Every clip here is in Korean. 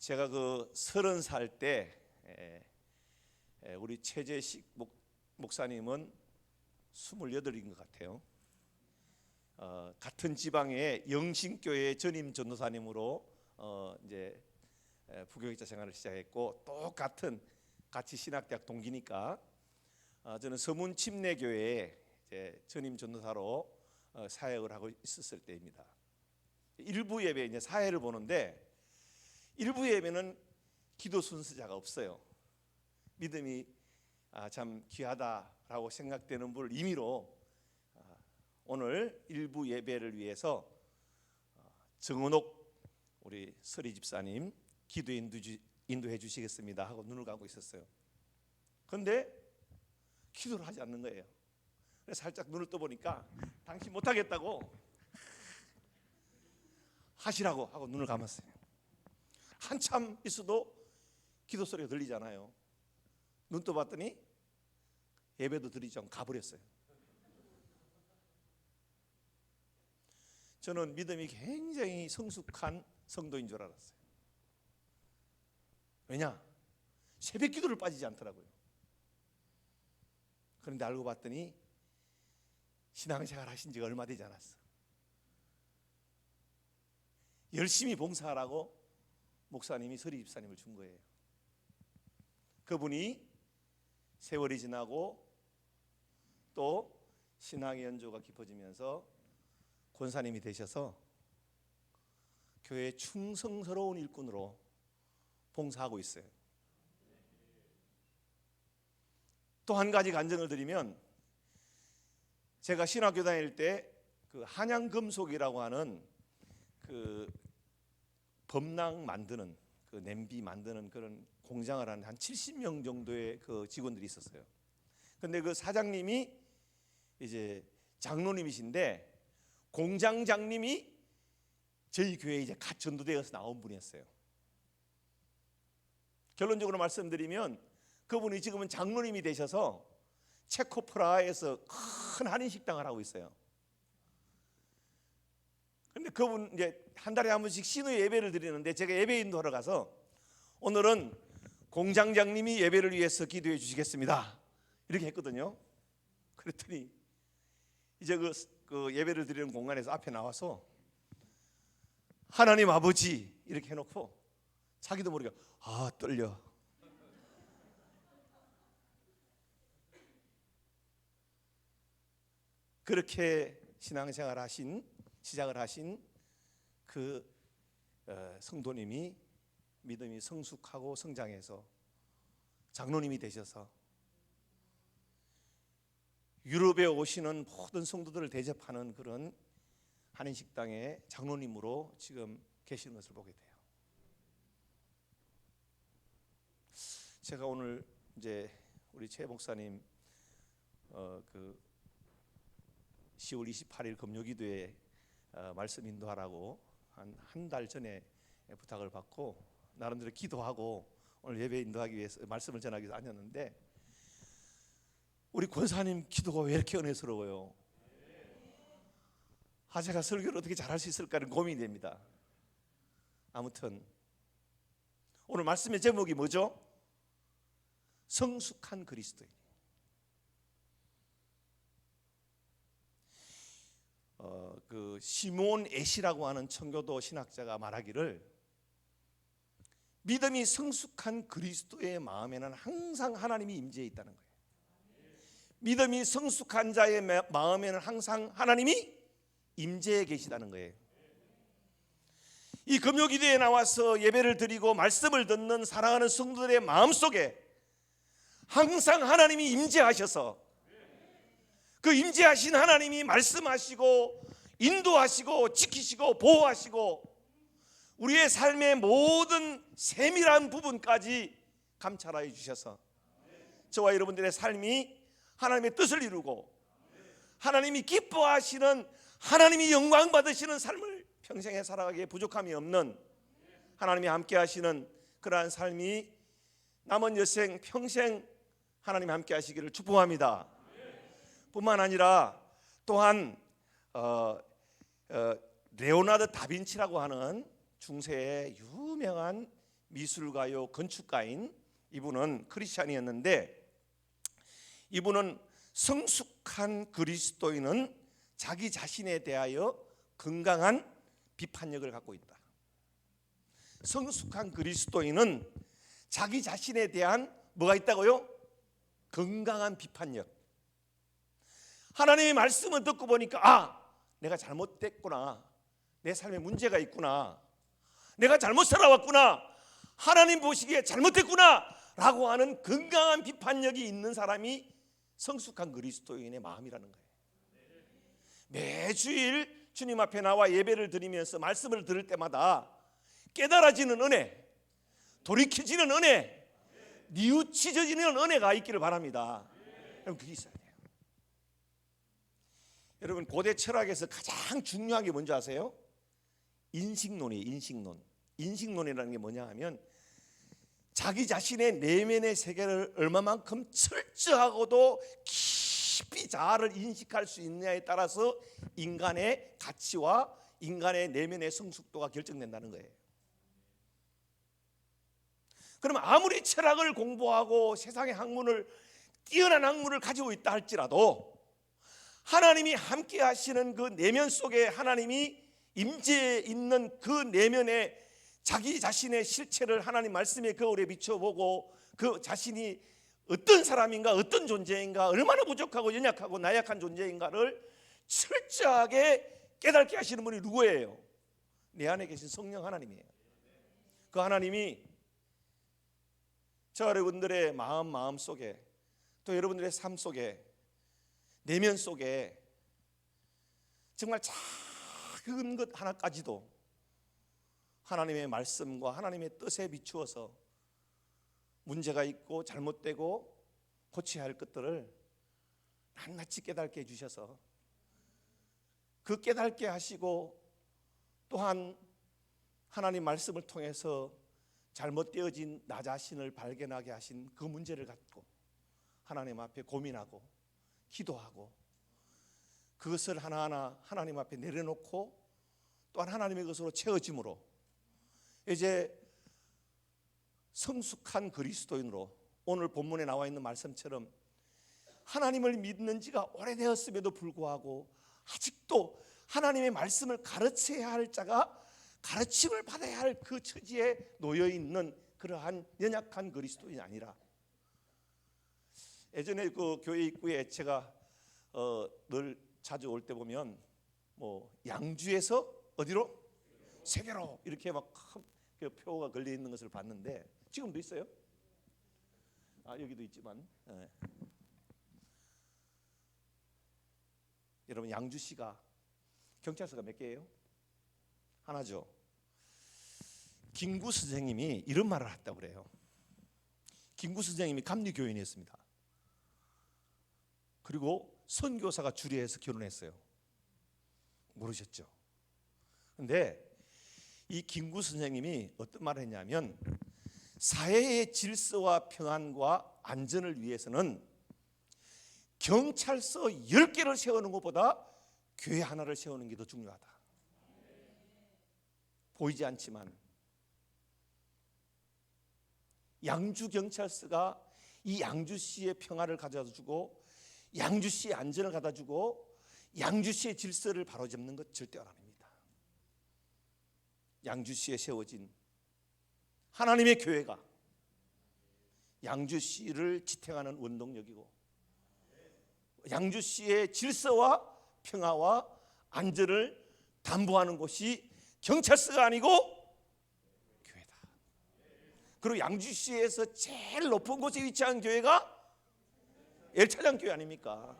제가 그 30살 때 우리 최재식 목사님은 28인 것 같아요. 같은 지방의 영신교회 전임 전도사님으로 이제 부교육자 생활을 시작했고, 똑같은 같이 신학대학 동기니까 저는 서문 침례교회에 이제 전임 전도사로 사역을 하고 있었을 때입니다. 일부 예배 이제 사회를 보는데, 일부 예배는 기도 순서자가 없어요. 믿음이 참 귀하다라고 생각되는 분을 임의로 오늘 일부 예배를 위해서 정은옥 우리 서리 집사님 기도 인도해 주시겠습니다 하고 눈을 감고 있었어요. 그런데 기도를 하지 않는 거예요. 그래서 살짝 눈을 떠보니까 당신 못하겠다고 하시라고 하고 눈을 감았어요. 한참 있어도 기도 소리가 들리잖아요. 눈 떠봤더니 예배도 드리지 않고 가버렸어요. 저는 믿음이 굉장히 성숙한 성도인 줄 알았어요. 왜냐? 새벽 기도를 빠지지 않더라고요. 그런데 알고 봤더니 신앙생활 하신 지가 얼마 되지 않았어. 열심히 봉사하라고 목사님이 서리 집사님을 준 거예요. 그분이 세월이 지나고 또 신앙의 연조가 깊어지면서 권사님이 되셔서 교회의 충성스러운 일꾼으로 봉사하고 있어요. 또 한 가지 간증을 드리면, 제가 신학교 다닐 때 그 한양금속이라고 하는 그 범랑 만드는 그 냄비 만드는 그런 공장을 하는 한 70명 정도의 그 직원들이 있었어요. 그런데 그 사장님이 이제 장로님이신데, 공장장님이 저희 교회에 이제 갓 전도되어서 나온 분이었어요. 결론적으로 말씀드리면 그분이 지금은 장로님이 되셔서 체코 프라하에서 큰 한인 식당을 하고 있어요. 그런데 그분 이제 한 달에 한 번씩 신의 예배를 드리는데, 제가 예배 인도하러 가서 오늘은 공장장님이 예배를 위해서 기도해 주시겠습니다 이렇게 했거든요. 그랬더니 이제 그 예배를 드리는 공간에서 앞에 나와서 하나님 아버지 이렇게 해놓고 자기도 모르게 떨려. 그렇게 신앙생활 시작을 하신 그 성도님이 믿음이 성숙하고 성장해서 장로님이 되셔서 유럽에 오시는 모든 성도들을 대접하는 그런 한인식당의 장로님으로 지금 계시는 것을 보게 돼요. 제가 오늘 이제 우리 최 목사님 그 10월 28일 금요기도에 말씀 인도하라고 한 달 전에 부탁을 받고 나름대로 기도하고 오늘 예배 인도하기 위해서 말씀을 전하기 위해서 앉았는데, 우리 권사님 기도가 왜 이렇게 은혜스러워요? 제가 설교를 어떻게 잘할 수 있을까는 고민이 됩니다. 아무튼 오늘 말씀의 제목이 뭐죠? 성숙한 그리스도인. 그 시몬 에시라고 하는 청교도 신학자가 말하기를, 믿음이 성숙한 그리스도의 마음에는 항상 하나님이 임재해 있다는 거예요. 믿음이 성숙한 자의 마음에는 항상 하나님이 임재해 계시다는 거예요. 이 금요기도에 나와서 예배를 드리고 말씀을 듣는 사랑하는 성도들의 마음속에 항상 하나님이 임재하셔서, 그 임재하신 하나님이 말씀하시고 인도하시고 지키시고 보호하시고 우리의 삶의 모든 세밀한 부분까지 감찰하여 주셔서 저와 여러분들의 삶이 하나님의 뜻을 이루고 하나님이 기뻐하시는, 하나님이 영광 받으시는 삶을 평생에 살아가기에 부족함이 없는, 하나님이 함께 하시는 그러한 삶이 남은 여생 평생 하나님 함께 하시기를 축복합니다. 뿐만 아니라 또한 레오나르도 다빈치라고 하는 중세의 유명한 미술가요 건축가인 이분은 크리스찬이었는데, 이분은 성숙한 그리스도인은 자기 자신에 대하여 건강한 비판력을 갖고 있다. 성숙한 그리스도인은 자기 자신에 대한 뭐가 있다고요? 건강한 비판력. 하나님의 말씀을 듣고 보니까 내가 잘못됐구나, 내 삶에 문제가 있구나, 내가 잘못 살아왔구나, 하나님 보시기에 잘못됐구나 라고 하는 건강한 비판력이 있는 사람이 성숙한 그리스도인의 마음이라는 거예요. 매주일 주님 앞에 나와 예배를 드리면서 말씀을 들을 때마다 깨달아지는 은혜, 돌이켜지는 은혜, 뉘우치져지는 은혜가 있기를 바랍니다. 여러분, 그게 있어야 돼요. 여러분, 고대 철학에서 가장 중요한 게 뭔지 아세요? 인식론이에요. 인식론이라는 게 뭐냐 하면 자기 자신의 내면의 세계를 얼마만큼 철저하고도 깊이 자아를 인식할 수 있느냐에 따라서 인간의 가치와 인간의 내면의 성숙도가 결정된다는 거예요. 그러면 아무리 철학을 공부하고 세상의 학문을, 뛰어난 학문을 가지고 있다 할지라도 하나님이 함께 하시는 그 내면 속에 하나님이 임재해 있는 그 내면에 자기 자신의 실체를 하나님 말씀의 거울에 비춰보고 그 자신이 어떤 사람인가, 어떤 존재인가, 얼마나 부족하고 연약하고 나약한 존재인가를 철저하게 깨닫게 하시는 분이 누구예요? 내 안에 계신 성령 하나님이에요. 그 하나님이 저 여러분들의 마음 속에, 또 여러분들의 삶 속에, 내면 속에 정말 작은 것 하나까지도 하나님의 말씀과 하나님의 뜻에 비추어서 문제가 있고 잘못되고 고쳐야 할 것들을 낱낱이 깨닫게 해주셔서 그 깨닫게 하시고 또한 하나님 말씀을 통해서 잘못되어진 나 자신을 발견하게 하신 그 문제를 갖고 하나님 앞에 고민하고 기도하고 그것을 하나하나 하나님 앞에 내려놓고 또한 하나님의 것으로 채워짐으로 이제 성숙한 그리스도인으로 오늘 본문에 나와 있는 말씀처럼 하나님을 믿는 지가 오래되었음에도 불구하고 아직도 하나님의 말씀을 가르쳐야 할 자가 가르침을 받아야 할 그 처지에 놓여 있는 그러한 연약한 그리스도인이 아니라, 예전에 그 교회 입구에 제가 늘 자주 올 때 보면 양주에서 어디로? 세계로 이렇게 막 큰 표가 걸려 있는 것을 봤는데 지금도 있어요? 여기도 있지만 여러분, 양주시가 경찰서가 몇 개예요? 하나죠. 김구 선생님이 이런 말을 했다고 그래요. 김구 선생님이 감리교인이었습니다. 그리고 선교사가 주례해서 결혼했어요. 모르셨죠? 근데 이 김구 선생님이 어떤 말을 했냐면 사회의 질서와 평안과 안전을 위해서는 경찰서 10개를 세우는 것보다 교회 하나를 세우는 게 더 중요하다. 보이지 않지만 양주경찰서가 이 양주시의 평화를 가져다주고 양주시의 안전을 가져다주고 양주시의 질서를 바로잡는 것 절대 아닙니다. 양주시에 세워진 하나님의 교회가 양주시를 지탱하는 원동력이고 양주시의 질서와 평화와 안전을 담보하는 곳이 경찰서가 아니고 교회다. 그리고 양주시에서 제일 높은 곳에 위치한 교회가 엘차장 교회 아닙니까?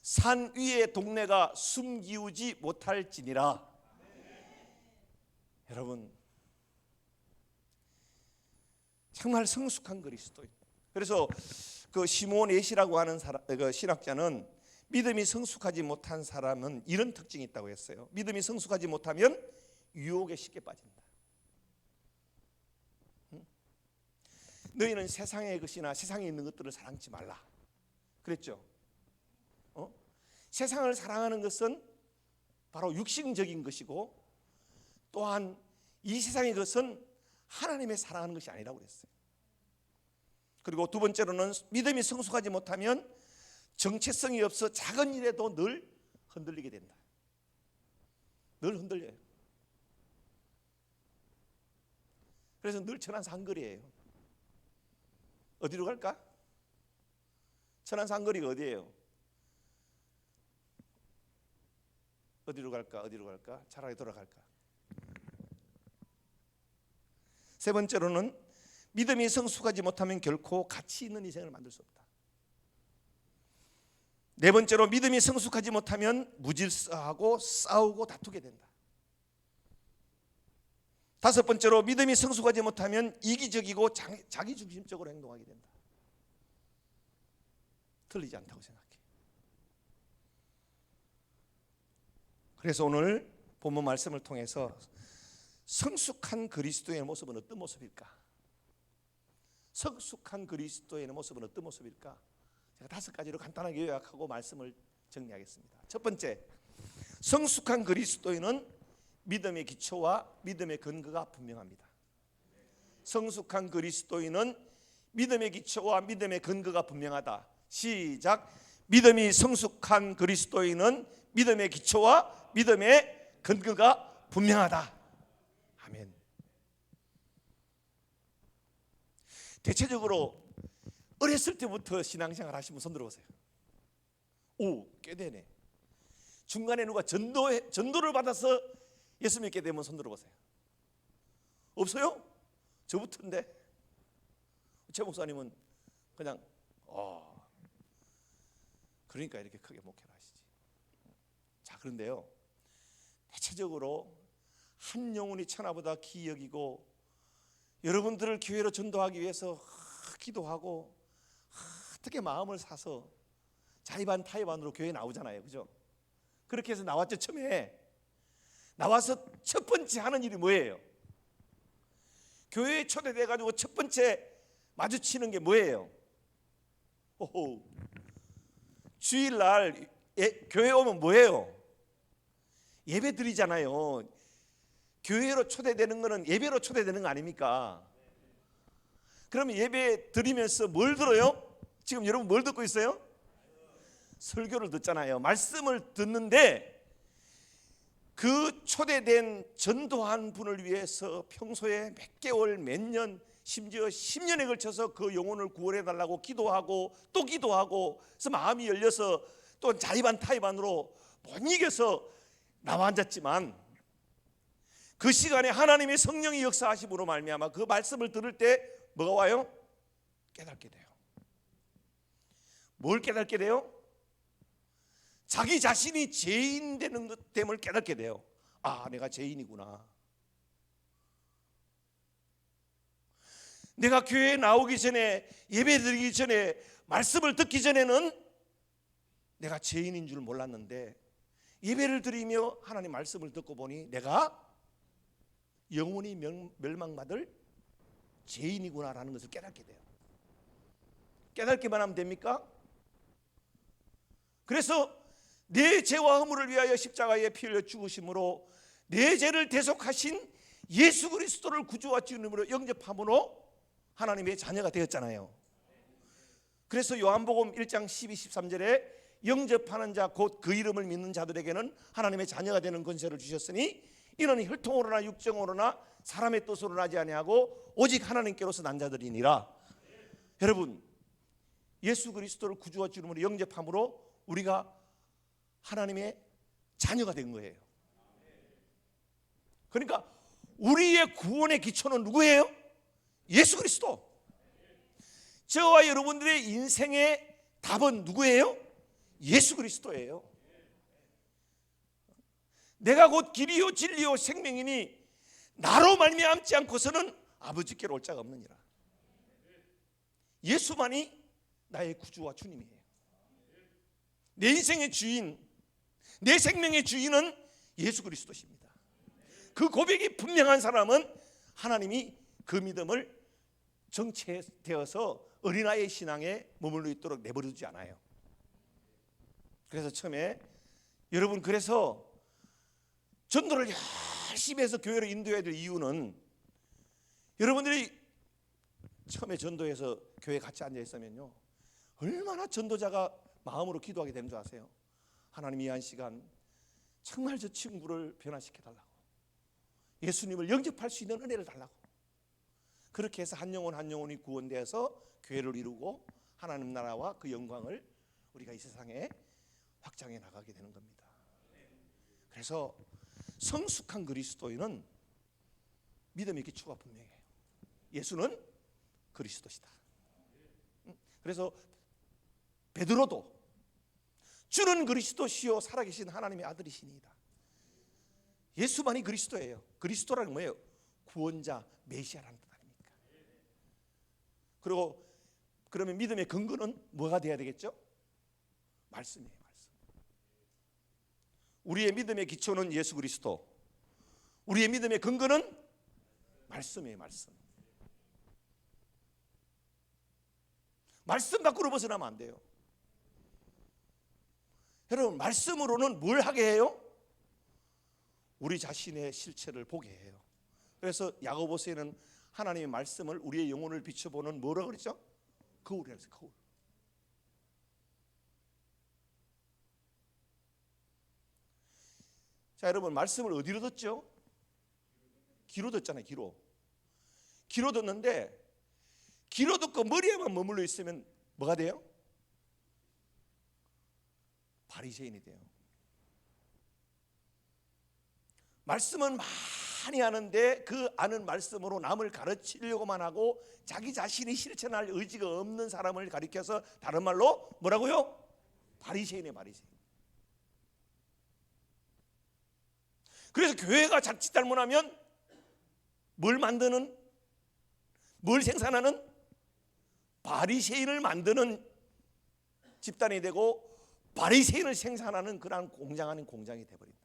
산 위의 동네가 숨기우지 못할지니라. 여러분, 정말 성숙한 그리스도인. 그래서 그 시몬 엣이라고 하는 그 신학자는 믿음이 성숙하지 못한 사람은 이런 특징이 있다고 했어요. 믿음이 성숙하지 못하면 유혹에 쉽게 빠진다. 너희는 세상의 것이나 세상에 있는 것들을 사랑치 말라 그랬죠. 세상을 사랑하는 것은 바로 육신적인 것이고 또한 이 세상의 것은 하나님의 사랑하는 것이 아니라고 그랬어요. 그리고 두 번째로는 믿음이 성숙하지 못하면 정체성이 없어 작은 일에도 늘 흔들리게 된다. 늘 흔들려요. 그래서 늘 천안산거리예요. 어디로 갈까? 천안산거리가 어디예요? 어디로 갈까? 어디로 갈까? 차라리 돌아갈까? 세 번째로는 믿음이 성숙하지 못하면 결코 가치 있는 인생을 만들 수 없다. 네 번째로 믿음이 성숙하지 못하면 무질서하고 싸우고 다투게 된다. 다섯 번째로 믿음이 성숙하지 못하면 이기적이고 자기중심적으로 행동하게 된다. 틀리지 않다고 생각해. 그래서 오늘 본문 말씀을 통해서 성숙한 그리스도의 모습은 어떤 모습일까? 성숙한 그리스도의 모습은 어떤 모습일까? 제가 5가지로 간단하게 요약하고 말씀을 정리하겠습니다. 첫 번째, 성숙한 그리스도인은 믿음의 기초와 믿음의 근거가 분명합니다. 성숙한 그리스도인은 믿음의 기초와 믿음의 근거가 분명하다. 시작. 믿음이 성숙한 그리스도인은 믿음의 기초와 믿음의 근거가 분명하다. 아멘. 대체적으로 어렸을 때부터 신앙생활 하시면 손 들어보세요. 오, 꽤 되네. 중간에 누가 전도를 받아서 예수 믿게 되면 손 들어보세요. 없어요? 저부터인데. 최 목사님은 그냥 그러니까 이렇게 크게 목회를 하시지. 자, 그런데요, 대체적으로 한 영혼이 천하보다 귀히 여기고 여러분들을 교회로 전도하기 위해서 기도하고 어떻게 마음을 사서 자의반 타의반으로 교회에 나오잖아요. 그죠? 그렇게 해서 나왔죠. 처음에 나와서 첫 번째 하는 일이 뭐예요? 교회에 초대돼 가지고 첫 번째 마주치는 게 뭐예요? 주일날 교회 오면 뭐예요? 예배 드리잖아요. 교회로 초대되는 거는 예배로 초대되는 거 아닙니까? 그러면 예배 드리면서 뭘 들어요? 지금 여러분 뭘 듣고 있어요? 설교를 듣잖아요. 말씀을 듣는데 그 초대된 전도한 분을 위해서 평소에 몇 개월, 몇 년, 심지어 10년에 걸쳐서 그 영혼을 구원해 달라고 기도하고 또 기도하고 그래서 마음이 열려서 또 자의반 타의반으로 못 이겨서 나와 앉았지만 그 시간에 하나님의 성령이 역사하심으로 말미암아 그 말씀을 들을 때 뭐가 와요? 깨닫게 돼요. 뭘 깨닫게 돼요? 자기 자신이 죄인 되는 됨을 깨닫게 돼요. 아, 내가 죄인이구나. 내가 교회에 나오기 전에, 예배 드리기 전에, 말씀을 듣기 전에는 내가 죄인인 줄 몰랐는데 예배를 드리며 하나님 말씀을 듣고 보니 내가 영원히 멸망받을 죄인이구나라는 것을 깨닫게 돼요. 깨닫기만 하면 됩니까? 그래서 내 죄와 허물을 위하여 십자가에 피 흘려 죽으심으로 내 죄를 대속하신 예수 그리스도를 구주와 주님으로 영접함으로 하나님의 자녀가 되었잖아요. 그래서 요한복음 1장 12, 13절에 영접하는 자 곧 그 이름을 믿는 자들에게는 하나님의 자녀가 되는 권세를 주셨으니 이는 혈통으로나 육정으로나 사람의 뜻으로 나지 아니하고 오직 하나님께로서 난 자들이니라. 여러분, 예수 그리스도를 구주와 주님으로 영접함으로 우리가 하나님의 자녀가 된 거예요. 그러니까 우리의 구원의 기초는 누구예요? 예수 그리스도. 저와 여러분들의 인생의 답은 누구예요? 예수 그리스도예요. 내가 곧 길이요 진리요 생명이니 나로 말미암지 않고서는 아버지께로 올 자가 없느니라. 예수만이 나의 구주와 주님이에요. 내 인생의 주인, 내 생명의 주인은 예수 그리스도십니다. 그 고백이 분명한 사람은 하나님이 그 믿음을 정체되어서 어린아이의 신앙에 머물러 있도록 내버려두지 않아요. 그래서 처음에 여러분, 그래서 전도를 열심히 해서 교회를 인도해야 될 이유는, 여러분들이 처음에 전도해서 교회에 같이 앉아 있으면요, 얼마나 전도자가 마음으로 기도하게 되는 줄 아세요? 하나님, 이 한 시간 정말 저 친구를 변화시켜 달라고, 예수님을 영접할 수 있는 은혜를 달라고. 그렇게 해서 한 영혼 한 영혼이 구원되어서 교회를 이루고 하나님 나라와 그 영광을 우리가 이 세상에 확장해 나가게 되는 겁니다. 그래서 성숙한 그리스도인은 믿음의 기초가 분명해요. 예수는 그리스도시다. 그래서 베드로도 주는 그리스도시요 살아계신 하나님의 아들이시니이다. 예수만이 그리스도예요. 그리스도라는 뭐예요? 구원자, 메시아라는 뜻 아닙니까? 그리고 그러면 믿음의 근거는 뭐가 돼야 되겠죠? 말씀이에요. 말씀. 우리의 믿음의 기초는 예수 그리스도, 우리의 믿음의 근거는 말씀이에요. 말씀. 말씀 밖으로 벗어나면 안 돼요. 여러분, 말씀으로는 뭘 하게 해요? 우리 자신의 실체를 보게 해요. 그래서 야고보서에는 하나님의 말씀을 우리의 영혼을 비춰보는 뭐라고 그랬죠? 거울이라고 했어요. 거울. 자, 여러분, 말씀을 어디로 듣죠? 귀로 듣잖아요. 귀로 듣는데, 귀로 듣고 머리에만 머물러 있으면 뭐가 돼요? 바리새인이 돼요. 말씀은 많이 아는데 그 아는 말씀으로 남을 가르치려고만 하고 자기 자신이 실천할 의지가 없는 사람을 가리켜서 다른 말로 뭐라고요? 바리새인이에요. 바리새인. 그래서 교회가 자칫 잘못하면 뭘 만드는, 뭘 생산하는, 바리새인을 만드는 집단이 되고 바리새인을 생산하는 그러한 공장 아닌 공장이 되어버린다.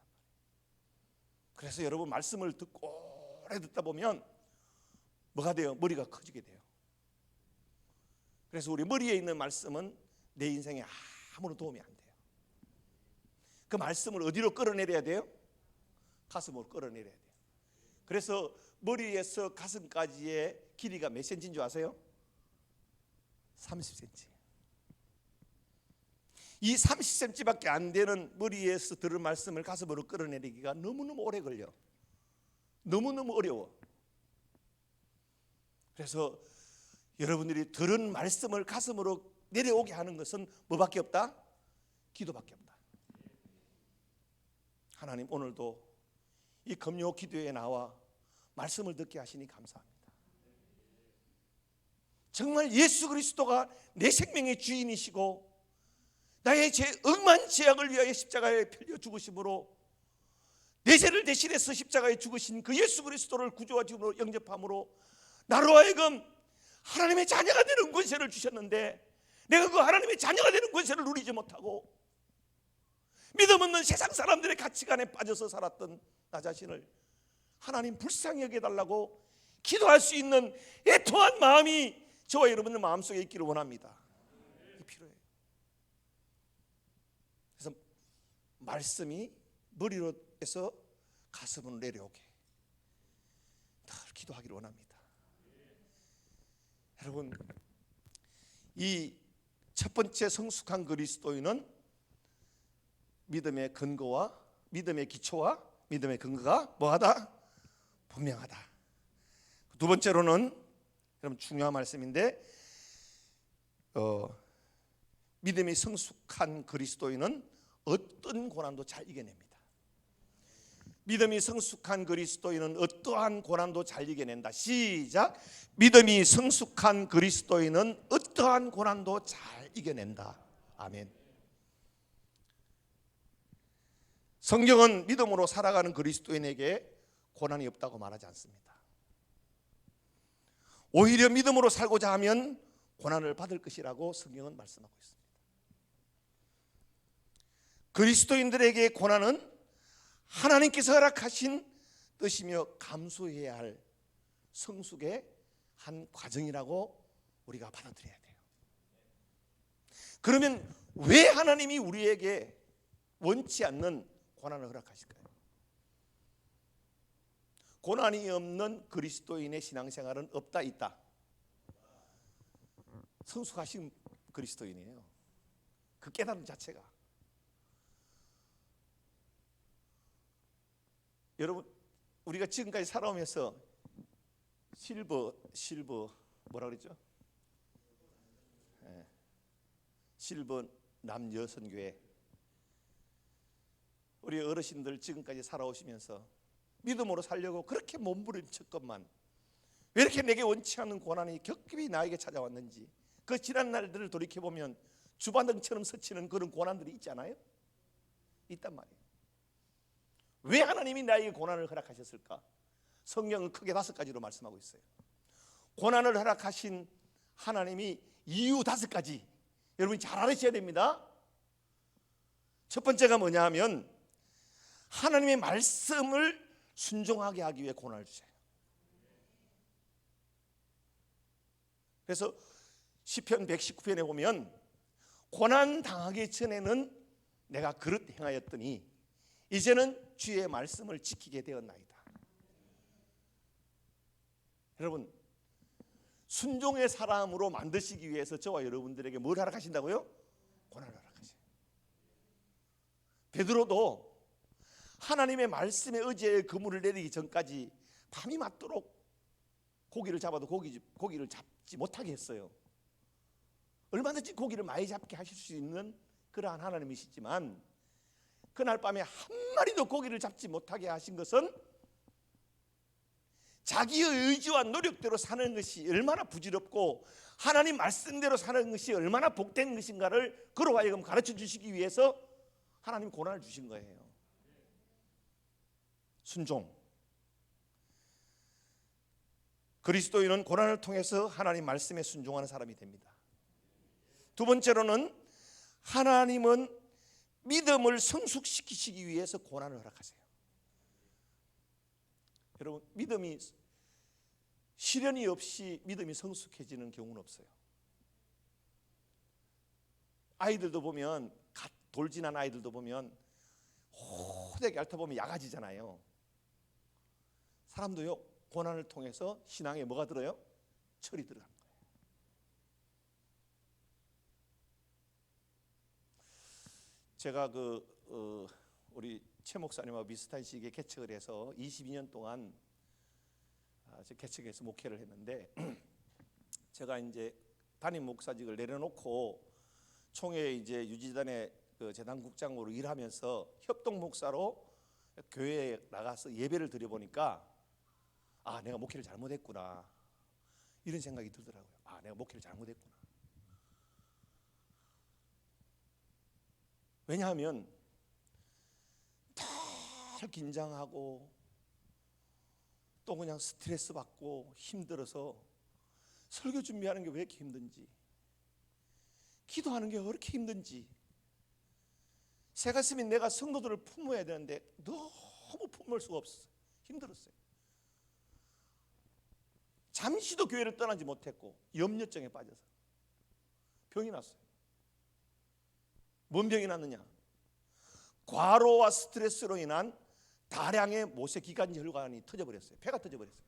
그래서 여러분, 말씀을 듣고 오래 듣다 보면 뭐가 돼요? 머리가 커지게 돼요. 그래서 우리 머리에 있는 말씀은 내 인생에 아무런 도움이 안 돼요. 그 말씀을 어디로 끌어내려야 돼요? 가슴으로 끌어내려야 돼요. 그래서 머리에서 가슴까지의 길이가 몇 센치인 줄 아세요? 30cm. 이 30cm밖에 안 되는 머리에서 들은 말씀을 가슴으로 끌어내리기가 너무너무 오래 걸려. 너무너무 어려워. 그래서 여러분들이 들은 말씀을 가슴으로 내려오게 하는 것은 뭐밖에 없다? 기도밖에 없다. 하나님, 오늘도 이 금요 기도에 나와 말씀을 듣게 하시니 감사합니다. 정말 예수 그리스도가 내 생명의 주인이시고 나의 억만 죄악을 위하여 십자가에 편려 죽으심으로 내 죄를 대신해서 십자가에 죽으신 그 예수 그리스도를 구주와 주로 영접함으로 나로 하여금 하나님의 자녀가 되는 권세를 주셨는데, 내가 그 하나님의 자녀가 되는 권세를 누리지 못하고 믿음 없는 세상 사람들의 가치관에 빠져서 살았던 나 자신을 하나님 불쌍히 여겨달라고 기도할 수 있는 애통한 마음이 저와 여러분의 마음속에 있기를 원합니다. 이게 필요해요. 그래서 말씀이 머리로 해서 가슴으로 내려오게 늘 기도하기를 원합니다. 여러분, 이 첫 번째 성숙한 그리스도인은 믿음의 근거와 믿음의 기초와 믿음의 근거가 뭐하다? 분명하다. 두 번째로는, 여러분 중요한 말씀인데, 믿음이 성숙한 그리스도인은 어떤 고난도 잘 이겨냅니다. 믿음이 성숙한 그리스도인은 어떠한 고난도 잘 이겨낸다. 시작. 믿음이 성숙한 그리스도인은 어떠한 고난도 잘 이겨낸다. 아멘. 성경은 믿음으로 살아가는 그리스도인에게 고난이 없다고 말하지 않습니다. 오히려 믿음으로 살고자 하면 고난을 받을 것이라고 성경은 말씀하고 있습니다. 그리스도인들에게 고난은 하나님께서 허락하신 뜻이며 감수해야 할 성숙의 한 과정이라고 우리가 받아들여야 돼요. 그러면 왜 하나님이 우리에게 원치 않는 고난을 허락하실까요? 고난이 없는 그리스도인의 신앙생활은 없다 있다. 성숙하신 그리스도인이에요. 그 깨달음 자체가. 여러분, 우리가 지금까지 살아오면서 실버 뭐라 그랬죠? 실버 남여선교회, 우리 어르신들 지금까지 살아오시면서 믿음으로 살려고 그렇게 몸부림쳤건만 왜 이렇게 내게 원치 않는 고난이 겹겹이 나에게 찾아왔는지, 그 지난 날들을 돌이켜보면 주반등처럼 스치는 그런 고난들이 있잖아요. 있단 말이에요. 왜 하나님이 나에게 고난을 허락하셨을까? 성경은 크게 5가지로 말씀하고 있어요. 고난을 허락하신 하나님이 이유 5가지, 여러분이 잘 알으셔야 됩니다. 첫 번째가 뭐냐 하면 하나님의 말씀을 순종하게 하기 위해 고난을 주셔요. 그래서 시편 119편에 보면 고난 당하기 전에는 내가 그릇 행하였더니 이제는 주의 말씀을 지키게 되었나이다. 여러분, 순종의 사람으로 만드시기 위해서 저와 여러분들에게 뭘 허락하신다고요? 고난을 허락하셔요. 베드로도 하나님의 말씀에 의지해 그물을 내리기 전까지 밤이 맞도록 고기를 잡아도 고기를 잡지 못하게 했어요. 얼마든지 고기를 많이 잡게 하실 수 있는 그러한 하나님이시지만 그날 밤에 한 마리도 고기를 잡지 못하게 하신 것은 자기의 의지와 노력대로 사는 것이 얼마나 부질없고 하나님 말씀대로 사는 것이 얼마나 복된 것인가를 그로 하여금 가르쳐 주시기 위해서 하나님 고난을 주신 거예요. 순종. 그리스도인은 고난을 통해서 하나님 말씀에 순종하는 사람이 됩니다. 두 번째로는 하나님은 믿음을 성숙시키시기 위해서 고난을 허락하세요. 여러분, 믿음이 시련이 없이 믿음이 성숙해지는 경우는 없어요. 아이들도 보면, 갓 돌진한 아이들도 보면 호되게 앓다 보면 약아지잖아요. 사람도요, 고난을 통해서 신앙에 뭐가 들어요? 철이 들어가는 거예요. 제가 우리 최 목사님하고 비슷한 시기에 개척을 해서 22년 동안 개척해서 목회를 했는데 제가 이제 담임 목사직을 내려놓고 총회 이제 유지단의 재단국장으로 일하면서 협동 목사로 교회에 나가서 예배를 드려보니까 내가 목회를 잘못했구나, 이런 생각이 들더라고요. 내가 목회를 잘못했구나. 왜냐하면 늘 긴장하고 또 그냥 스트레스 받고 힘들어서 설교 준비하는 게 왜 이렇게 힘든지, 기도하는 게 왜 이렇게 힘든지, 새가슴인 내가 성도들을 품어야 되는데 너무 품을 수가 없었어요. 힘들었어요. 잠시도 교회를 떠나지 못했고 염려증에 빠져서 병이 났어요. 뭔 병이 났느냐? 과로와 스트레스로 인한 다량의 모세기관지 혈관이 터져버렸어요. 폐가 터져버렸어요.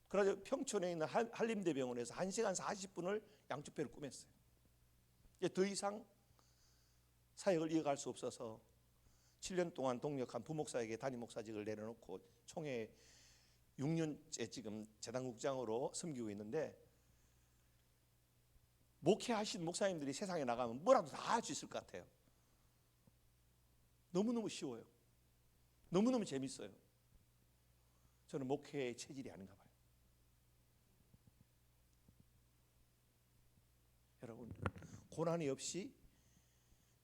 그래서 평촌에 있는 한림대병원에서 1시간 40분을 양쪽 폐를 꾸몄어요. 이제 더 이상 사역을 이어갈 수 없어서 7년 동안 동력한 부목사에게 담임 목사직을 내려놓고 총회 6년째 지금 재단국장으로 섬기고 있는데, 목회하신 목사님들이 세상에 나가면 뭐라도 다 할 수 있을 것 같아요. 너무너무 쉬워요. 너무너무 재밌어요. 저는 목회의 체질이 아닌가 봐요. 여러분, 고난이 없이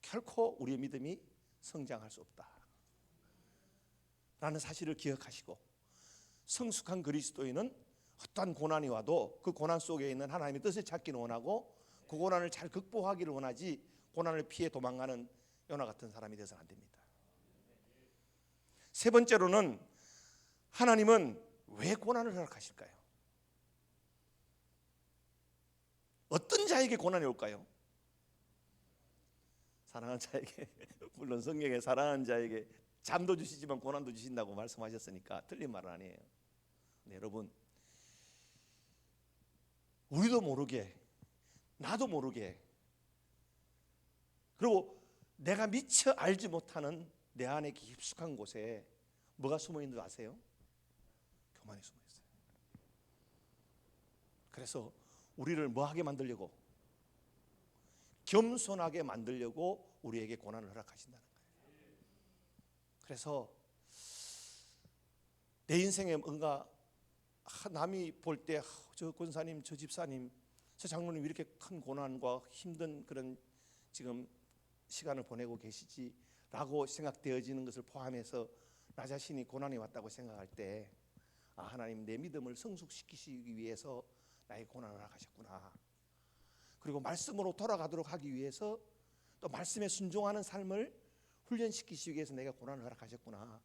결코 우리의 믿음이 성장할 수 없다 라는 사실을 기억하시고, 성숙한 그리스도인은 어떠한 고난이 와도 그 고난 속에 있는 하나님의 뜻을 찾기를 원하고 그 고난을 잘 극복하기를 원하지, 고난을 피해 도망가는 요나 같은 사람이 되어서는 안 됩니다. 세 번째로는 하나님은 왜 고난을 허락하실까요? 어떤 자에게 고난이 올까요? 사랑하는 자에게, 물론 성경에 사랑하는 자에게 잠도 주시지만 고난도 주신다고 말씀하셨으니까 틀린 말은 아니에요. 네, 여러분, 우리도 모르게, 나도 모르게, 그리고 내가 미처 알지 못하는 내 안에 깊숙한 곳에 뭐가 숨어 있는 줄 아세요? 교만이 숨어 있어요. 그래서 우리를 뭐하게 만들려고? 겸손하게 만들려고 우리에게 고난을 허락하신다는 거예요. 그래서 내 인생에 뭔가 남이 볼 때 저 권사님, 저 집사님, 저 장로님 이렇게 큰 고난과 힘든 그런 지금 시간을 보내고 계시지라고 생각되어지는 것을 포함해서 나 자신이 고난이 왔다고 생각할 때 하나님 내 믿음을 성숙시키시기 위해서 나의 고난을 허락하셨구나. 그리고 말씀으로 돌아가도록 하기 위해서 또 말씀에 순종하는 삶을 훈련시키시기 위해서 내가 고난을 허락하셨구나.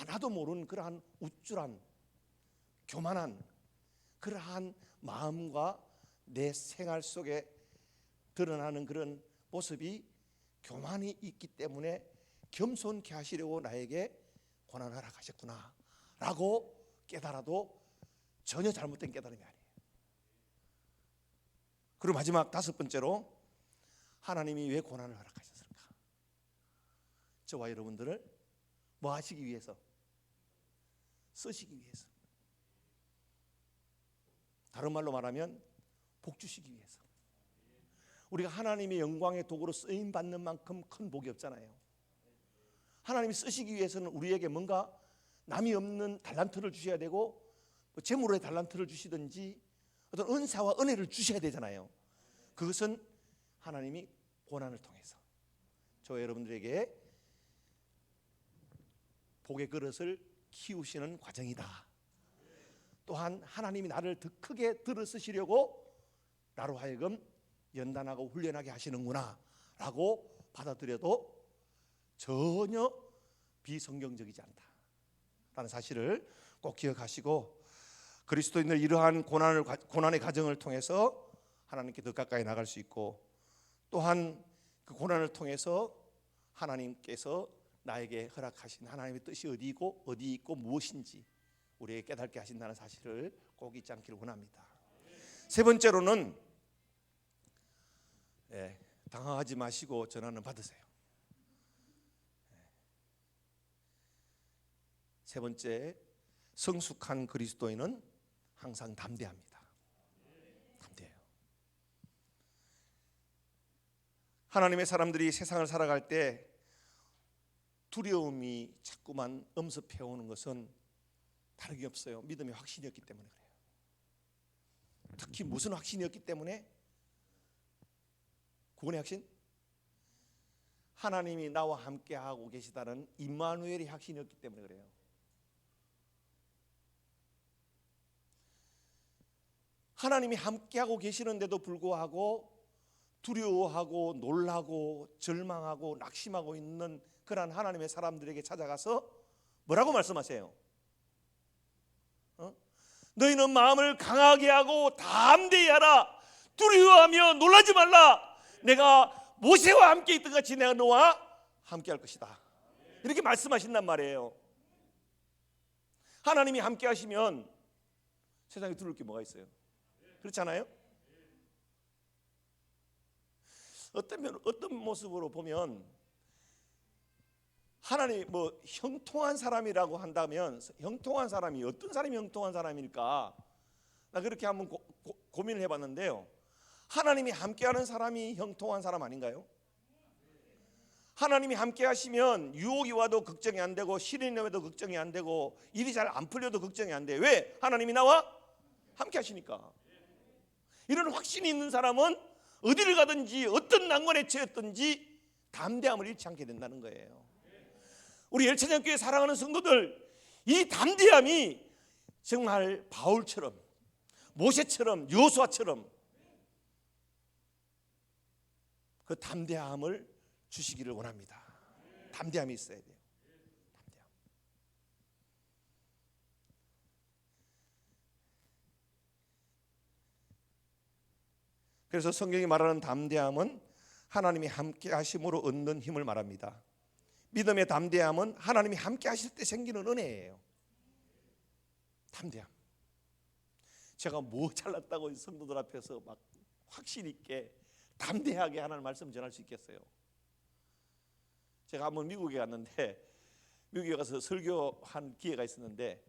나도 모르는 그러한 우쭐한 교만한 그러한 마음과 내 생활 속에 드러나는 그런 모습이 교만이 있기 때문에 겸손케 하시려고 나에게 고난을 허락하셨구나 라고 깨달아도 전혀 잘못된 깨달음이 아니에요. 그리고 마지막 다섯 번째로 하나님이 왜 고난을 허락하셨을까? 저와 여러분들을 뭐 하시기 위해서? 쓰시기 위해서. 다른 말로 말하면 복 주시기 위해서. 우리가 하나님의 영광의 도구로 쓰임 받는 만큼 큰 복이 없잖아요. 하나님이 쓰시기 위해서는 우리에게 뭔가 남이 없는 달란트를 주셔야 되고 재물의 달란트를 주시든지 어떤 은사와 은혜를 주셔야 되잖아요. 그것은 하나님이 고난을 통해서 저 여러분들에게 복의 그릇을 키우시는 과정이다. 또한 하나님이 나를 더 크게 들어 쓰시려고 나로 하여금 연단하고 훈련하게 하시는구나 라고 받아들여도 전혀 비성경적이지 않다라는 사실을 꼭 기억하시고, 그리스도인들 이러한 고난의 과정을 통해서 하나님께 더 가까이 나갈 수 있고, 또한 그 고난을 통해서 하나님께서 나에게 허락하신 하나님의 뜻이 어디 있고 무엇인지 우리에게 깨닫게 하신다는 사실을 꼭 잊지 않기를 원합니다. 세 번째로는 당황하지 마시고 전화는 받으세요. 세 번째, 성숙한 그리스도인은 항상 담대합니다. 담대해요. 하나님의 사람들이 세상을 살아갈 때 두려움이 자꾸만 엄습해오는 것은 다르게 없어요. 믿음의 확신이 없기 때문에 그래요. 특히 무슨 확신이었기 때문에? 구원의 확신? 하나님이 나와 함께하고 계시다는 임마누엘의 확신이었기 때문에 그래요. 하나님이 함께하고 계시는데도 불구하고 두려워하고 놀라고 절망하고 낙심하고 있는 그러한 하나님의 사람들에게 찾아가서 뭐라고 말씀하세요? 너희는 마음을 강하게 하고 담대히 하라. 두려워하며 놀라지 말라. 내가 모세와 함께 있던 같이 내가 너와 함께 할 것이다. 이렇게 말씀하신단 말이에요. 하나님이 함께 하시면 세상에 두려울 게 뭐가 있어요? 그렇잖아요? 어떤 모습으로 보면 하나님 형통한 사람이라고 한다면 형통한 사람이 어떤 사람이 형통한 사람일까? 나 그렇게 한번 고민을 해봤는데요. 하나님이 함께하는 사람이 형통한 사람 아닌가요? 하나님이 함께 하시면 유혹이 와도 걱정이 안 되고 시련이 와도 걱정이 안 되고 일이 잘 안 풀려도 걱정이 안 돼. 왜? 하나님이 나와 함께 하시니까. 이런 확신이 있는 사람은 어디를 가든지 어떤 난관에 처했든지 담대함을 잃지 않게 된다는 거예요. 우리 열차장교회 사랑하는 성도들, 이 담대함이 정말 바울처럼 모세처럼 여호수아처럼 그 담대함을 주시기를 원합니다. 담대함이 있어야 돼요. 담대함. 그래서 성경이 말하는 담대함은 하나님이 함께 하심으로 얻는 힘을 말합니다. 믿음의 담대함은 하나님이 함께 하실 때 생기는 은혜예요. 담대함. 제가 뭐 잘났다고 성도들 앞에서 막 확신 있게 담대하게 하나님 말씀 전할 수 있겠어요? 제가 한번 미국에 갔는데, 미국에 가서 설교한 기회가 있었는데,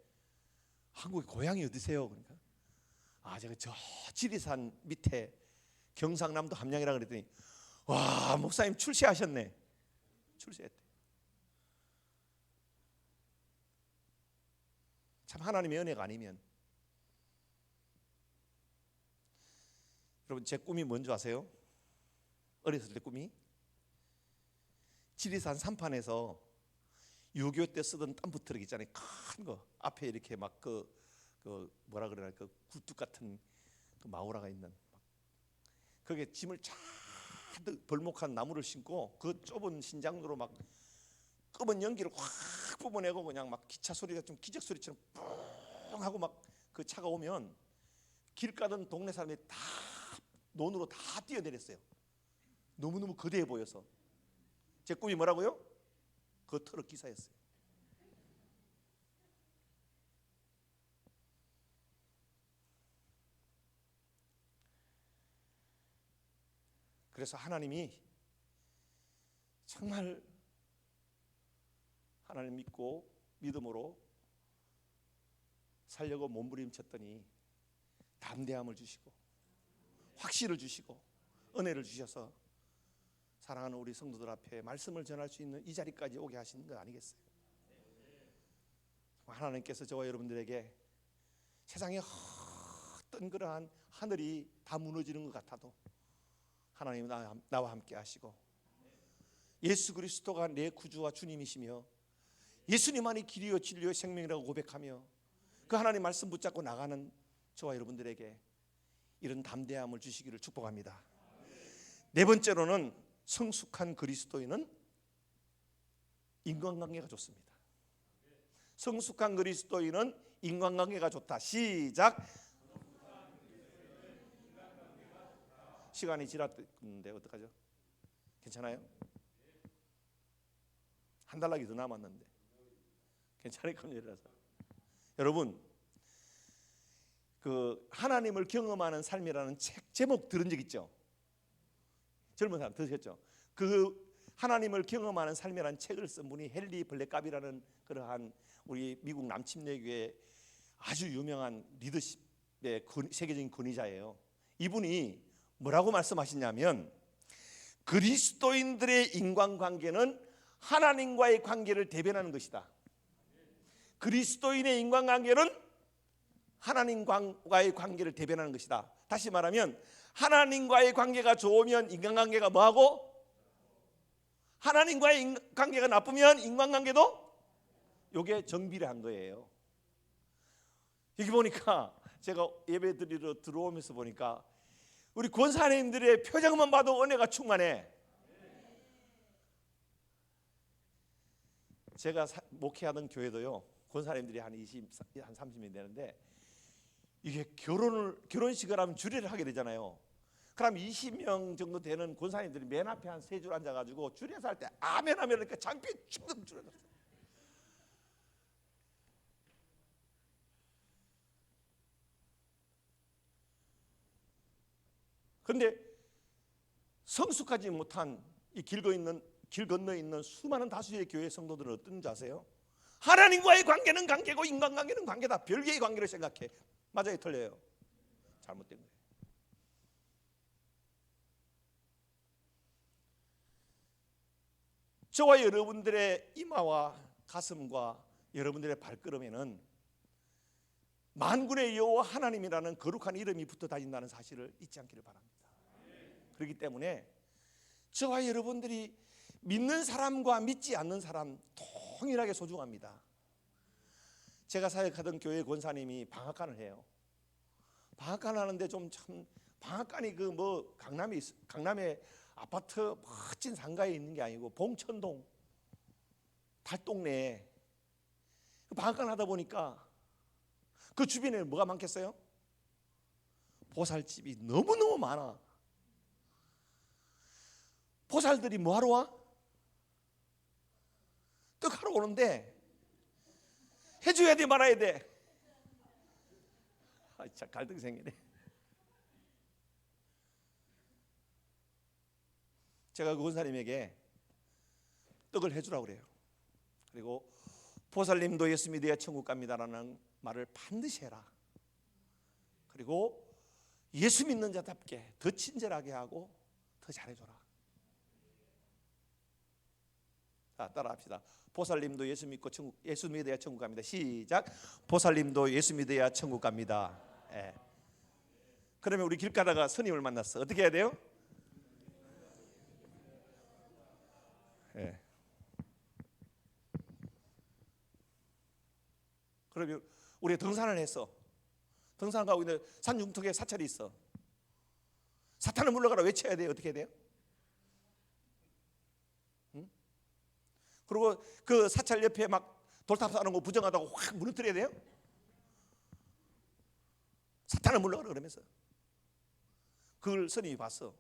한국에 고향이 어디세요? 그러니까 제가 저 지리산 밑에 경상남도 함양이라 그랬더니, 와, 목사님 출세하셨네. 출세했대. 참 하나님의 은혜가 아니면. 여러분, 제 꿈이 뭔지 아세요? 어렸을 때 꿈이 지리산 산판에서 6.25 때 쓰던 덤프트럭 있잖아요. 큰 거 앞에 이렇게 막 그 뭐라 그러나 그 굴뚝 같은 그 마우라가 있는, 거기에 짐을 잔뜩 벌목한 나무를 심고 그 좁은 신장로로 막 검은 연기를 확 뿜어내고 그냥 막 기차 소리가 좀 기적 소리처럼 뿡 하고 막 그 차가 오면 길 가던 동네 사람들이 다 논으로 다 뛰어내렸어요. 너무너무 거대해 보여서. 제 꿈이 뭐라고요? 그 트럭 기사였어요. 그래서 하나님이 정말 하나님 믿고 믿음으로 살려고 몸부림쳤더니 담대함을 주시고 확신을 주시고 은혜를 주셔서 사랑하는 우리 성도들 앞에 말씀을 전할 수 있는 이 자리까지 오게 하시는 것 아니겠어요? 하나님께서 저와 여러분들에게 세상에 어떤 그러한 하늘이 다 무너지는 것 같아도 하나님 나와 함께 하시고, 예수 그리스도가 내 구주와 주님이시며 예수님만이 길이요 진리요 생명이라고 고백하며 그 하나님 말씀 붙잡고 나가는 저와 여러분들에게 이런 담대함을 주시기를 축복합니다. 네 번째로는 성숙한 그리스도인은 인간관계가 좋습니다. 성숙한 그리스도인은 인간관계가 좋다. 시작. 시간이 지났는데 어떡하죠? 괜찮아요? 한 달락이 더 남았는데 괜찮을 겁니다. 여러분, 그 하나님을 경험하는 삶이라는 책 제목 들은 적 있죠? 젊은 사람 들으셨죠? 그 하나님을 경험하는 삶이라는 책을 쓴 분이 헨리 블랙갑이라는 그러한 우리 미국 남침내교의 아주 유명한 리더십의 세계적인 권위자예요. 이분이 뭐라고 말씀하시냐면, 그리스도인들의 인간관계는 하나님과의 관계를 대변하는 것이다. 그리스도인의 인간관계는 하나님과의 관계를 대변하는 것이다. 다시 말하면 하나님과의 관계가 좋으면 인간관계가 뭐하고, 하나님과의 관계가 나쁘면 인간관계도 이게 정비례한 거예요. 여기 보니까 제가 예배 드리러 들어오면서 보니까 우리 권사님들의 표정만 봐도 은혜가 충만해. 제가 목회하던 교회도요, 권사님들이 한 30명 되는데, 이게 결혼식을 하면 주례를 하게 되잖아요. 그럼 20명 정도 되는 권사님들이 맨 앞에 한 3줄 앉아가지고 주례에서 할 때 아멘 하면 이렇게 장피 충성 주례를. 그런데 성숙하지 못한 이 길 건너 있는 수많은 다수의 교회 성도들은 어떤지 아세요? 하나님과의 관계는 관계고 인간관계는 관계다. 별개의 관계를 생각해. 맞아요, 틀려요? 잘못된 거예요. 저와 여러분들의 이마와 가슴과 여러분들의 발걸음에는 만군의 여호와 하나님이라는 거룩한 이름이 붙어 다닌다는 사실을 잊지 않기를 바랍니다. 그렇기 때문에 저와 여러분들이 믿는 사람과 믿지 않는 사람 동일하게 소중합니다. 제가 사역하던 교회 권사님이 방앗간을 해요. 방앗간 하는데 좀 참, 방앗간이 그 뭐 강남에 아파트 멋진 상가에 있는 게 아니고 봉천동 달동네에 방앗간 하다 보니까 그 주변에 뭐가 많겠어요? 보살집이 너무너무 많아. 보살들이 뭐하러 와? 떡 하러 오는데 해줘야 돼 말아야 돼? 참 갈등이 생기네. 제가 그 권사님에게 떡을 해주라고 그래요. 그리고 보살님도 예수 믿어야 천국 갑니다라는 말을 반드시 해라. 그리고 예수 믿는 자답게 더 친절하게 하고 더 잘해줘라. 자, 따라합시다. 보살님도 예수 믿고 예수 믿어야 천국 갑니다. 시작. 보살님도 예수 믿어야 천국 갑니다. 예. 그러면 우리 길 가다가 스님을 만났어. 어떻게 해야 돼요? 예. 그러면 우리가 등산을 했어. 등산 가고 있는데 산 중턱에 사찰이 있어. 사탄을 물러가라 외쳐야 돼요? 어떻게 해야 돼요? 응? 그리고 그 사찰 옆에 막 돌탑 쌓는 거 부정하다고 확 무너뜨려야 돼요? 사탄을 물러가라 그러면서. 그걸 스님이 봤어.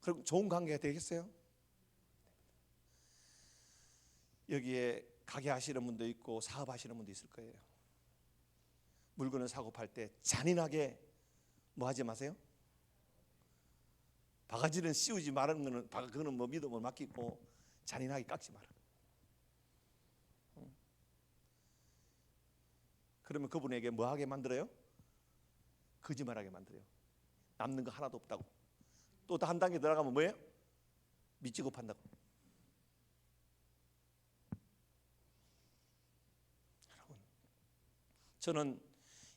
그럼 좋은 관계가 되겠어요? 여기에 가게 하시는 분도 있고 사업하시는 분도 있을 거예요. 물건을 사고 팔 때 잔인하게 뭐 하지 마세요. 바가지는 씌우지 말은 거는 그거는 뭐 믿음을 맡기고 잔인하게 깎지 마라. 그러면 그분에게 뭐 하게 만들어요? 거짓말하게 만들어요. 남는 거 하나도 없다고. 또 한 단계 들어가면 뭐예요? 미치고 판다고. 여러분, 저는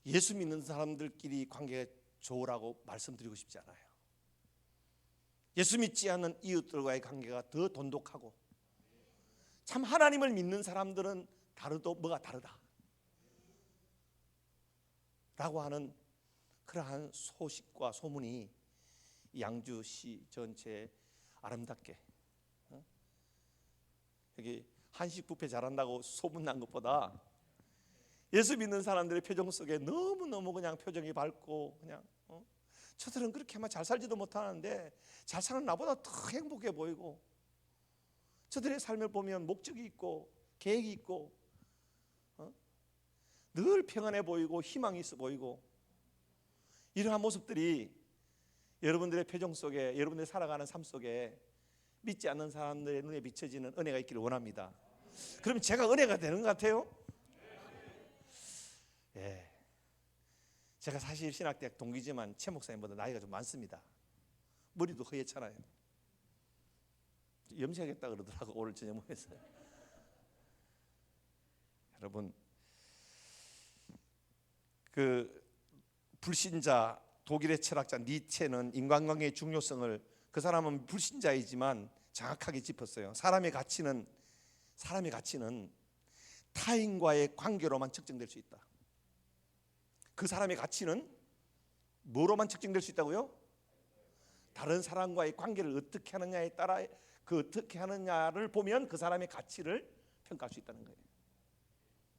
예수 믿는 사람들끼리 관계가 좋으라고 말씀드리고 싶지 않아요. 예수 믿지 않는 이웃들과의 관계가 더 돈독하고, 참 하나님을 믿는 사람들은 다르도 뭐가 다르다 라고 하는 그러한 소식과 소문이 양주시 전체에 아름답게, 여기 한식 뷔페 잘한다고 소문난 것보다 예수 믿는 사람들의 표정 속에 너무너무 그냥 표정이 밝고, 그냥 저들은 그렇게만 잘 살지도 못하는데 잘 사는 나보다 더 행복해 보이고, 저들의 삶을 보면 목적이 있고 계획이 있고 늘 평안해 보이고 희망이 있어 보이고, 이러한 모습들이 여러분들의 표정 속에, 여러분들이 살아가는 삶 속에 믿지 않는 사람들의 눈에 비춰지는 은혜가 있기를 원합니다. 그럼 제가 은혜가 되는 것 같아요? 예. 제가 사실 신학대학 동기지만 최 목사님보다 나이가 좀 많습니다. 머리도 허옇잖아요. 염색하겠다 그러더라고 오늘 저녁 모여서. 여러분, 그 불신자 독일의 철학자 니체는 인간관계의 중요성을, 그 사람은 불신자이지만 정확하게 짚었어요. 사람의 가치는 타인과의 관계로만 측정될 수 있다. 그 사람의 가치는 뭐로만 측정될 수 있다고요? 다른 사람과의 관계를 어떻게 하느냐에 따라, 그 어떻게 하느냐를 보면 그 사람의 가치를 평가할 수 있다는 거예요.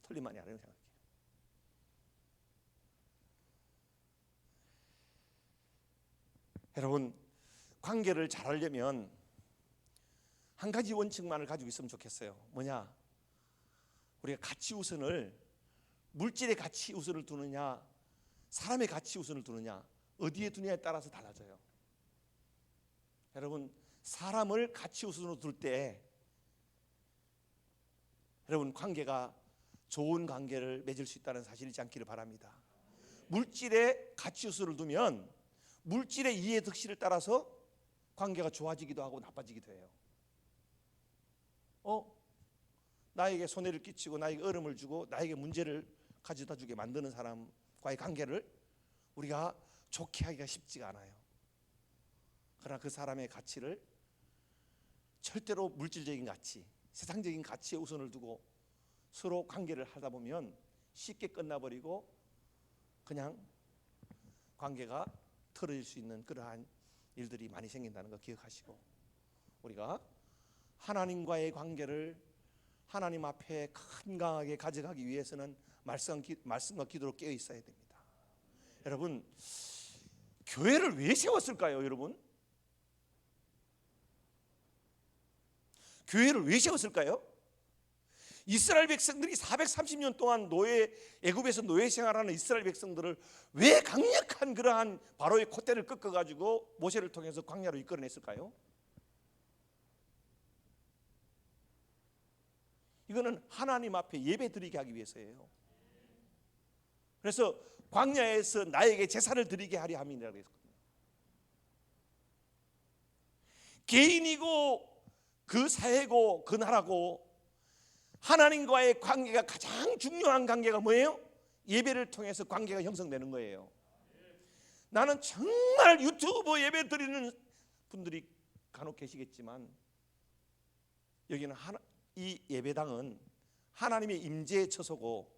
틀린 말이 아니라고 생각해요. 여러분, 관계를 잘하려면 한 가지 원칙만을 가지고 있으면 좋겠어요. 뭐냐? 우리가 가치 우선을, 물질의 가치 우선을 두느냐, 사람의 가치 우선을 두느냐, 어디에 두느냐에 따라서 달라져요. 여러분, 사람을 가치 우선으로 둘 때 여러분 관계가 좋은 관계를 맺을 수 있다는 사실을 잊지 않기를 바랍니다. 물질의 가치 우선을 두면 물질의 이해 득실을 따라서 관계가 좋아지기도 하고 나빠지기도 해요. 나에게 손해를 끼치고 나에게 어려움을 주고 나에게 문제를 가져다 주게 만드는 사람과의 관계를 우리가 좋게 하기가 쉽지가 않아요. 그러나 그 사람의 가치를 절대로 물질적인 가치, 세상적인 가치에 우선을 두고 서로 관계를 하다 보면 쉽게 끝나버리고 그냥 관계가 틀어질 수 있는 그러한 일들이 많이 생긴다는 거 기억하시고, 우리가 하나님과의 관계를 하나님 앞에 건강하게 가져가기 위해서는 말씀과 기도로 깨어 있어야 됩니다. 여러분, 교회를 왜 세웠을까요, 여러분? 교회를 왜 세웠을까요? 이스라엘 백성들이 430년 동안 애굽에서 노예 생활하는 이스라엘 백성들을 왜 강력한 그러한 바로의 콧대를 꺾어가지고 모세를 통해서 광야로 이끌어냈을까요? 이거는 하나님 앞에 예배 드리게 하기 위해서예요. 그래서 광야에서 나에게 제사를 드리게 하려 함이라고 했거든요. 개인이고 그 사회고 그 나라고 하나님과의 관계가 가장 중요한 관계가 뭐예요? 예배를 통해서 관계가 형성되는 거예요. 나는 정말 유튜브 예배 드리는 분들이 간혹 계시겠지만 여기는 이 예배당은 하나님의 임재의 처소고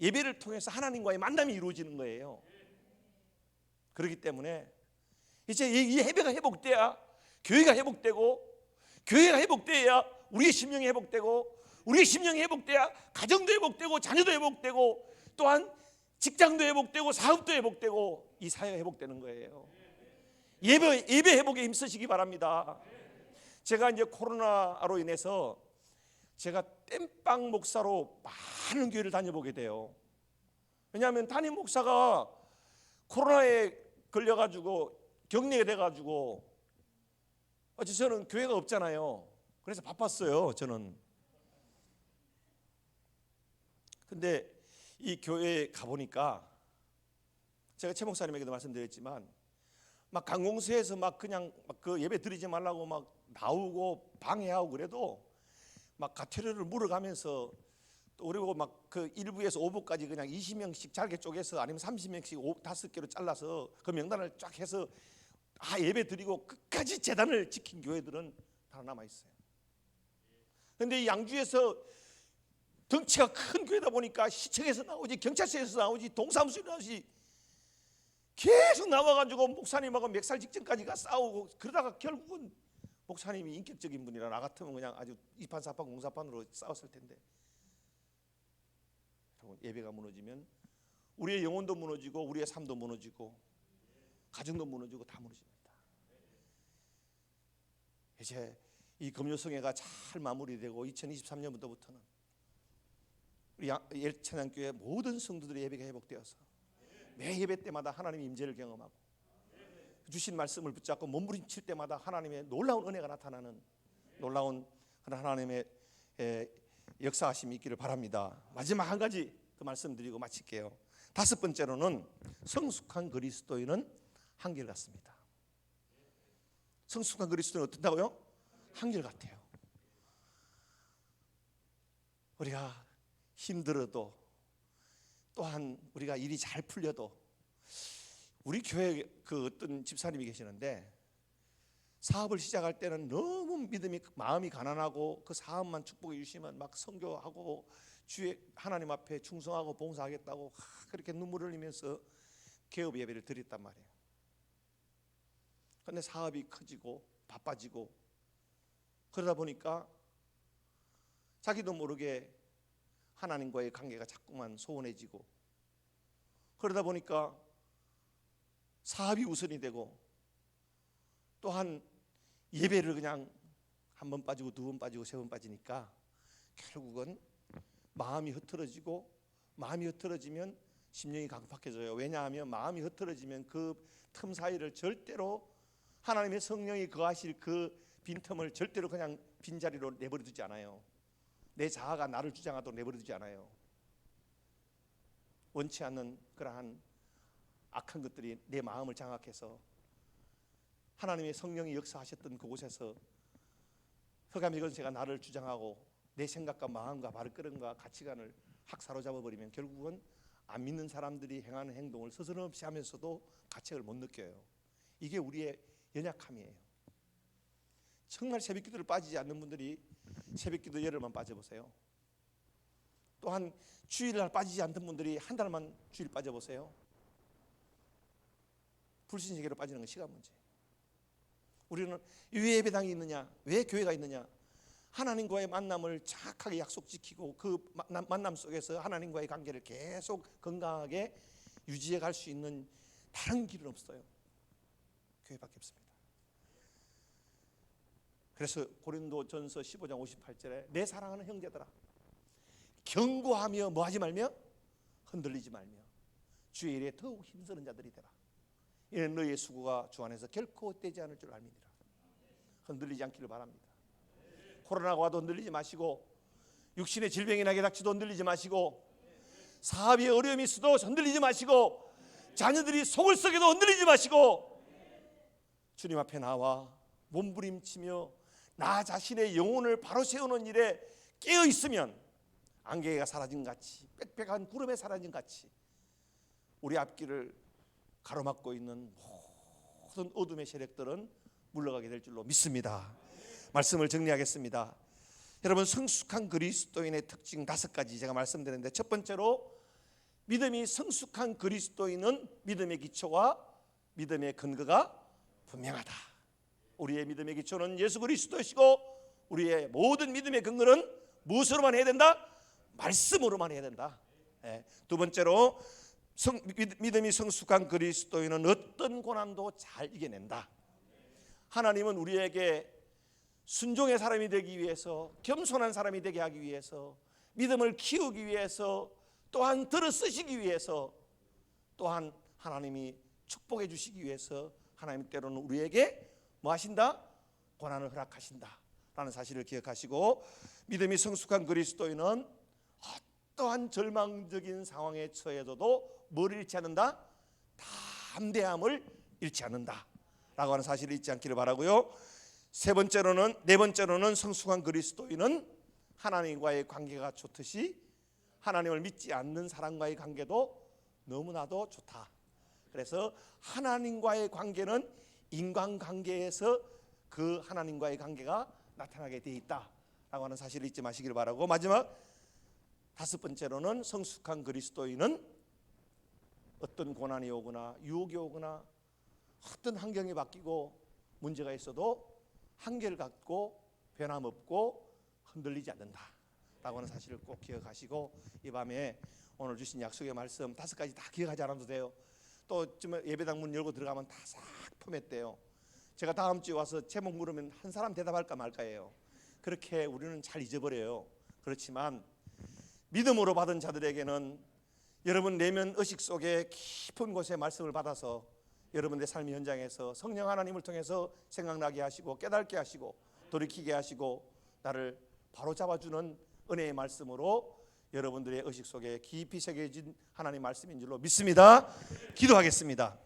예배를 통해서 하나님과의 만남이 이루어지는 거예요. 그렇기 때문에 이제 이 예배가 회복돼야 교회가 회복되고, 교회가 회복돼야 우리의 심령이 회복되고, 우리의 심령이 회복돼야 가정도 회복되고 자녀도 회복되고 또한 직장도 회복되고 사업도 회복되고 이 사회가 회복되는 거예요. 예배 회복에 힘쓰시기 바랍니다. 제가 이제 코로나로 인해서 제가 땜빵 목사로 많은 교회를 다녀보게 돼요. 왜냐하면 담임 목사가 코로나에 걸려가지고 격리가 돼가지고 어째 저는 교회가 없잖아요. 그래서 바빴어요. 저는. 근데 이 교회에 가보니까 제가 최 목사님에게도 말씀드렸지만 막 강공서에서 막 그냥 그 예배 드리지 말라고 막 나오고 방해하고 그래도 막 가태료를 물어가면서 또 그리고 막 그 1부에서 5부까지 그냥 20명씩 잘게 쪼개서 아니면 30명씩 5개로 잘라서 그 명단을 쫙 해서 예배 드리고 끝까지 제단을 지킨 교회들은 다 남아 있어요. 그런데 이 양주에서 덩치가 큰 교회다 보니까 시청에서 나오지, 경찰서에서 나오지, 동사무소에서 나오지 계속 나와가지고 목사님하고 멱살 직전까지 싸우고 그러다가 결국은 목사님이 인격적인 분이라 나 같으면 그냥 아주 이판사판 공사판으로 싸웠을 텐데 예배가 무너지면 우리의 영혼도 무너지고 우리의 삶도 무너지고 가정도 무너지고 다 무너집니다. 이제 이 금요성회가 잘 마무리되고 2023년부터는 우리 예찬양교회 모든 성도들의 예배가 회복되어서 매 예배 때마다 하나님의 임재를 경험하고 주신 말씀을 붙잡고 몸부림칠 때마다 하나님의 놀라운 은혜가 나타나는 놀라운 하나님의 역사하심이 있기를 바랍니다. 마지막 한 가지 그 말씀드리고 마칠게요. 다섯 번째로는 성숙한 그리스도인은 한결같습니다. 성숙한 그리스도인은 어떻다고요? 한결같아요. 우리가 힘들어도 또한 우리가 일이 잘 풀려도 우리 교회 그 어떤 집사님이 계시는데 사업을 시작할 때는 너무 마음이 가난하고 그 사업만 축복해 주시면 막 선교하고 주의 하나님 앞에 충성하고 봉사하겠다고 그렇게 눈물을 흘리면서 개업 예배를 드렸단 말이에요. 그런데 사업이 커지고 바빠지고 그러다 보니까 자기도 모르게 하나님과의 관계가 자꾸만 소원해지고 그러다 보니까 사업이 우선이 되고 또한 예배를 그냥 한 번 빠지고 두 번 빠지고 세 번 빠지니까 결국은 마음이 흐트러지고 마음이 흐트러지면 심령이 강팍해져요. 왜냐하면 마음이 흐트러지면 그 틈 사이를 절대로 하나님의 성령이 거하실 그 빈틈을 절대로 그냥 빈자리로 내버려 두지 않아요. 내 자아가 나를 주장하도록 내버려 두지 않아요. 원치 않는 그러한 악한 것들이 내 마음을 장악해서 하나님의 성령이 역사하셨던 그곳에서 흑암의 권세가 나를 주장하고 내 생각과 마음과 발걸음과 가치관을 확 사로잡아버리면 결국은 안 믿는 사람들이 행하는 행동을 스스럼없이 하면서도 가책을 못 느껴요. 이게 우리의 연약함이에요. 정말 새벽기도를 빠지지 않는 분들이 새벽기도 열흘만 빠져보세요. 또한 주일날 빠지지 않던 분들이 한 달만 주일 빠져보세요. 불신세계로 빠지는 건 시간 문제. 우리는 왜 예배당이 있느냐? 왜 교회가 있느냐? 하나님과의 만남을 정확하게 약속지키고 그 만남 속에서 하나님과의 관계를 계속 건강하게 유지해 갈 수 있는 다른 길은 없어요. 교회밖에 없습니다. 그래서 고린도전서 15장 58절에 내 사랑하는 형제들아 경고하며 뭐하지 말며 흔들리지 말며 주의 일에 더욱 힘쓰는 자들이 되라. 이는 너희의 수고가 주 안에서 결코 헛되지 않을 줄 알미니라. 흔들리지 않기를 바랍니다. 코로나가 와도 흔들리지 마시고, 육신의 질병이 나게 닥치도 흔들리지 마시고, 사업에 어려움이 있어도 흔들리지 마시고, 자녀들이 속을 썩여도 흔들리지 마시고, 주님 앞에 나와 몸부림치며 나 자신의 영혼을 바로 세우는 일에 깨어 있으면 안개가 사라진 같이, 빽빽한 구름에 사라진 같이 우리 앞길을 가로막고 있는 모든 어둠의 세력들은 물러가게 될 줄로 믿습니다. 말씀을 정리하겠습니다. 여러분, 성숙한 그리스도인의 특징 5가지 제가 말씀드렸는데, 첫 번째로 믿음이 성숙한 그리스도인은 믿음의 기초와 믿음의 근거가 분명하다. 우리의 믿음의 기초는 예수 그리스도시고 우리의 모든 믿음의 근거는 무엇으로만 해야 된다? 말씀으로만 해야 된다. 두 번째로 믿음이 성숙한 그리스도인은 어떤 고난도 잘 이겨낸다. 하나님은 우리에게 순종의 사람이 되기 위해서, 겸손한 사람이 되게 하기 위해서, 믿음을 키우기 위해서, 또한 들어 쓰시기 위해서, 또한 하나님이 축복해 주시기 위해서 하나님 때로는 우리에게 뭐 하신다? 고난을 허락하신다 라는 사실을 기억하시고, 믿음이 성숙한 그리스도인은 어떠한 절망적인 상황에 처해져도 뭘 잃지 않는다? 담대함을 잃지 않는다 라고 하는 사실을 잊지 않기를 바라고요. 네 번째로는 성숙한 그리스도인은 하나님과의 관계가 좋듯이 하나님을 믿지 않는 사람과의 관계도 너무나도 좋다. 그래서 하나님과의 관계는 인간관계에서 그 하나님과의 관계가 나타나게 되어 있다라고 하는 사실을 잊지 마시길 바라고, 마지막 5번째로는 성숙한 그리스도인은 어떤 고난이 오거나 유혹이 오거나 어떤 환경이 바뀌고 문제가 있어도 한결같고 변함없고 흔들리지 않는다라고 하는 사실을 꼭 기억하시고, 이 밤에 오늘 주신 약속의 말씀 5가지 다 기억하지 않아도 돼요. 또 예배당 문 열고 들어가면 다 싹 포맷돼요. 제가 다음 주에 와서 제목 물으면 한 사람 대답할까 말까예요. 그렇게 우리는 잘 잊어버려요. 그렇지만 믿음으로 받은 자들에게는 여러분 내면 의식 속에 깊은 곳에 말씀을 받아서 여러분의 삶의 현장에서 성령 하나님을 통해서 생각나게 하시고 깨닫게 하시고 돌이키게 하시고 나를 바로잡아주는 은혜의 말씀으로 여러분들의 의식 속에 깊이 새겨진 하나님의 말씀인 줄로 믿습니다. 기도하겠습니다.